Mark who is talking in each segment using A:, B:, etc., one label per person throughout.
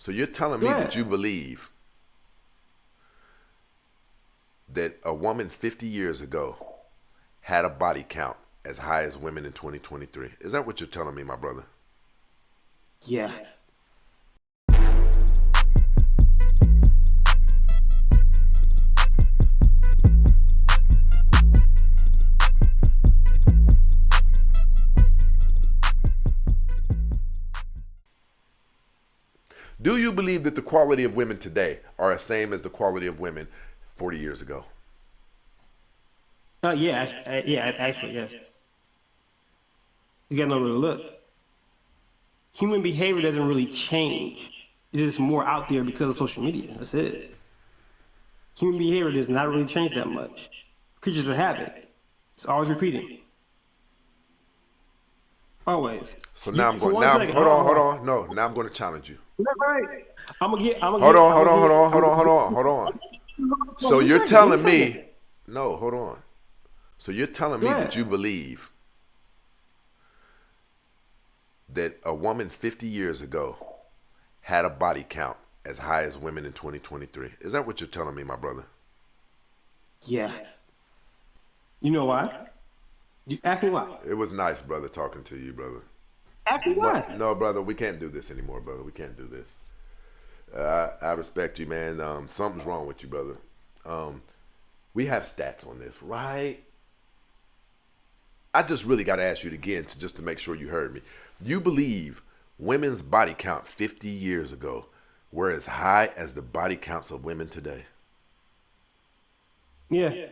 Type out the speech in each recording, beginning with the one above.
A: So you're telling
B: Go
A: me
B: ahead.
A: that you believe that a woman 50 years ago had a body count as high as women in 2023. Is that what you're telling me, my brother?
B: Yeah.
A: Do you believe that the quality of women today are the same as the quality of women 40 years ago?
B: Yeah. Yeah. Actually, yes. You got to know where to look. Human behavior doesn't really change. It is more out there because of social media. That's it. Human behavior does not really change that much. Creatures of habit. It's always repeating. Always.
A: So
B: You
A: now I'm
B: for
A: going.
B: one
A: Now,
B: second.
A: hold on, hold
B: Hold
A: on. No, now I'm going to challenge you.
B: on. Right.
A: Hold on, hold on, hold on,
B: I'm
A: hold on, hold
B: gonna
A: on, hold on. So
B: give me a
A: you're
B: second. Give me a
A: telling
B: second.
A: me, no, hold on. So you're telling
B: Go
A: me
B: ahead.
A: that you believe that a woman 50 years ago had a body count as high as women in 2023. Is that what you're telling me, my brother?
B: Yeah. You know why? You ask me why.
A: It was nice, brother, talking to you, brother.
B: Ask me why.
A: No, brother, we can't do this anymore, brother. We can't do this. I respect you, man. Something's wrong with you, brother. We have stats on this, right? I just really got to ask you it again just to make sure you heard me. You believe women's body count 50 years ago were as high as the body counts of women today?
B: Yeah.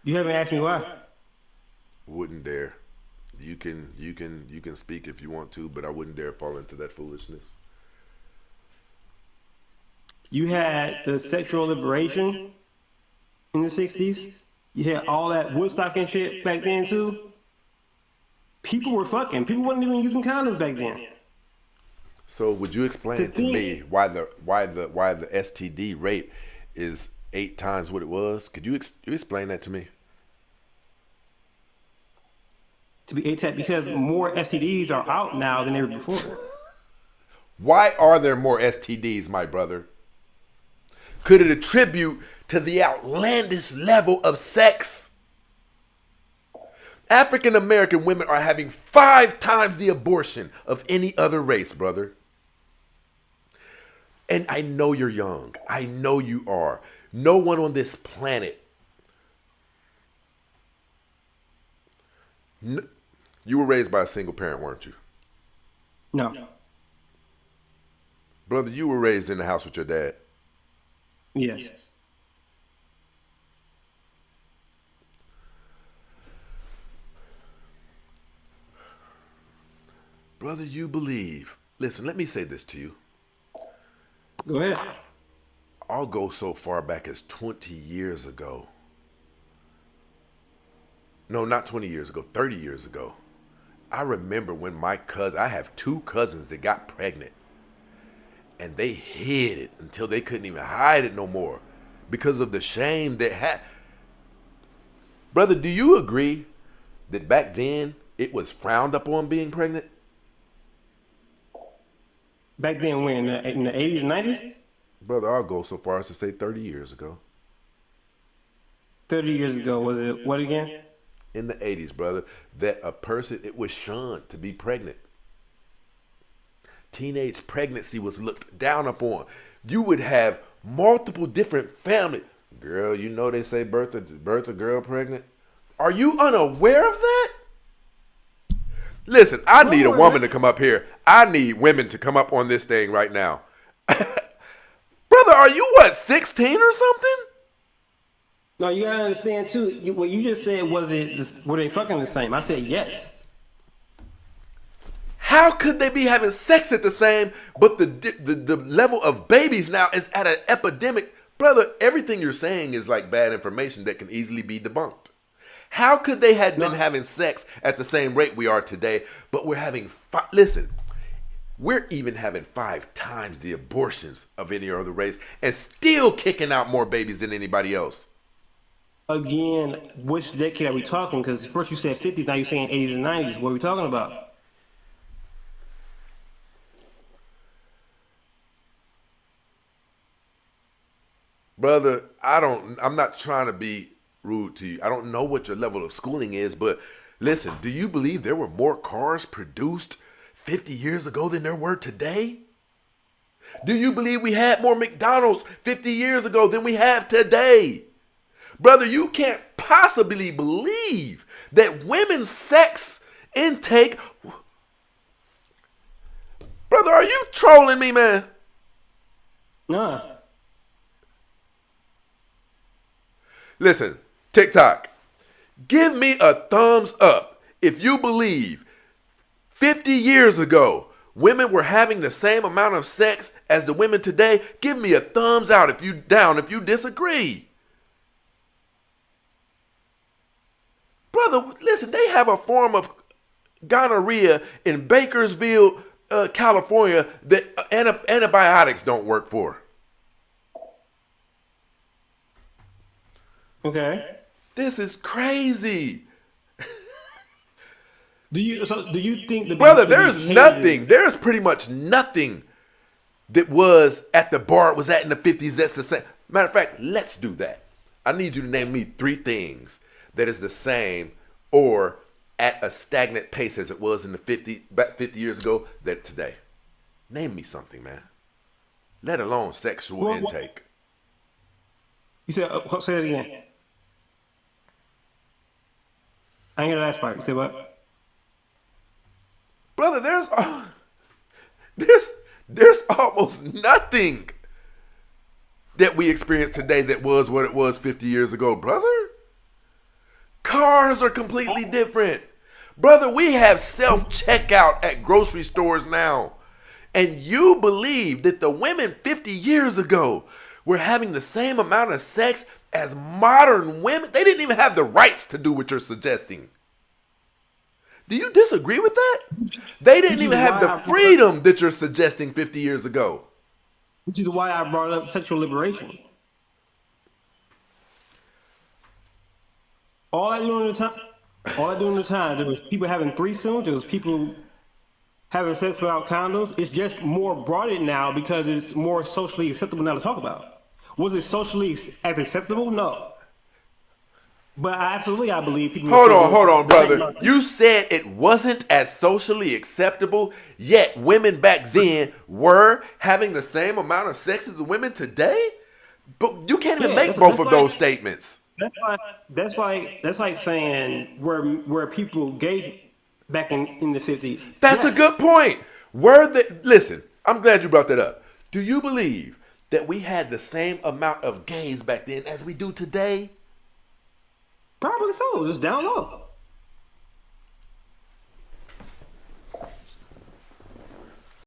B: You haven't asked me why.
A: Wouldn't dare. You can speak if you want to, but I wouldn't dare fall into that foolishness.
B: You had the sexual liberation in the 60s. You had all that Woodstock and shit back then too. People were fucking. People weren't even using condoms back then.
A: So would you
B: To
A: explain to me
B: think
A: why the STD rate is 8 times what it was? Could you explain that to me?
B: to be ATAP because more STDs are out now than ever before.
A: Why are there more STDs, my brother? Could it attribute to the outlandish level of sex? African American women are having 5 times the abortion of any other race, brother. And I know you're young. I know you are. No one on this planet. You were raised by a single parent, weren't you?
B: No.
A: Brother, you were raised in the house with your dad.
B: Yes.
A: Brother, you believe. Listen, let me say this to you.
B: Go ahead.
A: I'll go so far back as 20 years ago. No, not 20 years ago, 30 years ago. I remember when I have 2 cousins that got pregnant and they hid it until they couldn't even hide it no more because of the shame that had. Brother, do you agree that back then it was frowned upon being pregnant?
B: Back then, when in the 80s and 90s,
A: Brother, I'll go so far as to say 30 years ago.
B: 30 years ago, was it what again?
A: In the 80s, brother, that a person, it was shunned to be pregnant. Teenage pregnancy was looked down upon. You would have multiple different families. Girl, you know they say birth a girl pregnant. Are you unaware of that? Listen, I need a woman to come up here. I need women to come up on this thing right now. Brother, are you what, 16 or something?
B: No, you gotta understand too. What you just said were they fucking the same? I said yes.
A: How could they be having sex at the same, but the level of babies now is at an epidemic? Brother, everything you're saying is like bad information that can easily be debunked. How could they have been
B: No,
A: having sex at the same rate we are today, but we're having, listen, we're even having 5 times the abortions of any other race and still kicking out more babies than anybody else.
B: Again, which decade are we talking? Because first you said 50s, now you're saying 80s and 90s. What are we talking about?
A: Brother, I'm not trying to be rude to you. I don't know what your level of schooling is, but listen, do you believe there were more cars produced 50 years ago than there were today? Do you believe we had more McDonald's 50 years ago than we have today? Brother, you can't possibly believe that women's sex intake. Brother, are you trolling me, man?
B: Nah.
A: Listen, TikTok, give me a thumbs up if you believe 50 years ago women were having the same amount of sex as the women today. Give me a thumbs out if you disagree. Brother, listen, they have a form of gonorrhea in Bakersfield, California that antibiotics don't work for.
B: Okay.
A: This is crazy.
B: Do you think
A: Brother,
B: the
A: there's
B: behavior?
A: nothing. There's pretty much nothing that was at the bar it was at in the 50s that's the same. Matter of fact, let's do that. I need you to name me 3 things that is the same or at a stagnant pace as it was in the 50 years ago that today. Name me something, man. Let alone sexual intake.
B: You said, say that again. I ain't hear the last part. You said what?
A: Brother, there's almost nothing that we experience today that was what it was 50 years ago, brother. Cars are completely different. Brother, we have self-checkout at grocery stores now. And you believe that the women 50 years ago were having the same amount of sex as modern women? They didn't even have the rights to do what you're suggesting. Do you disagree with that? They didn't
B: Which is
A: even have
B: why
A: the
B: I brought up,
A: freedom that you're suggesting 50 years ago.
B: which is why I brought up sexual liberation. All I do in the time, all I do in the time, there was people having threesomes, there was people having sex without condoms. It's just more broadened now because it's more socially acceptable now to talk about. Was it socially as acceptable? No. But I believe people were
A: Hold
B: still
A: on,
B: doing
A: hold on,
B: the same
A: brother.
B: amount.
A: You said it wasn't as socially acceptable, yet women back then were having the same amount of sex as the women today? But you can't even
B: Yeah,
A: make both
B: that's
A: of
B: like
A: those statements.
B: that's like saying where people gay back in the 50s.
A: That's a good
B: Yes.
A: point. Listen, I'm glad you brought that up. Do you believe that we had the same amount of gays back then as we do today?
B: Probably so, just down low.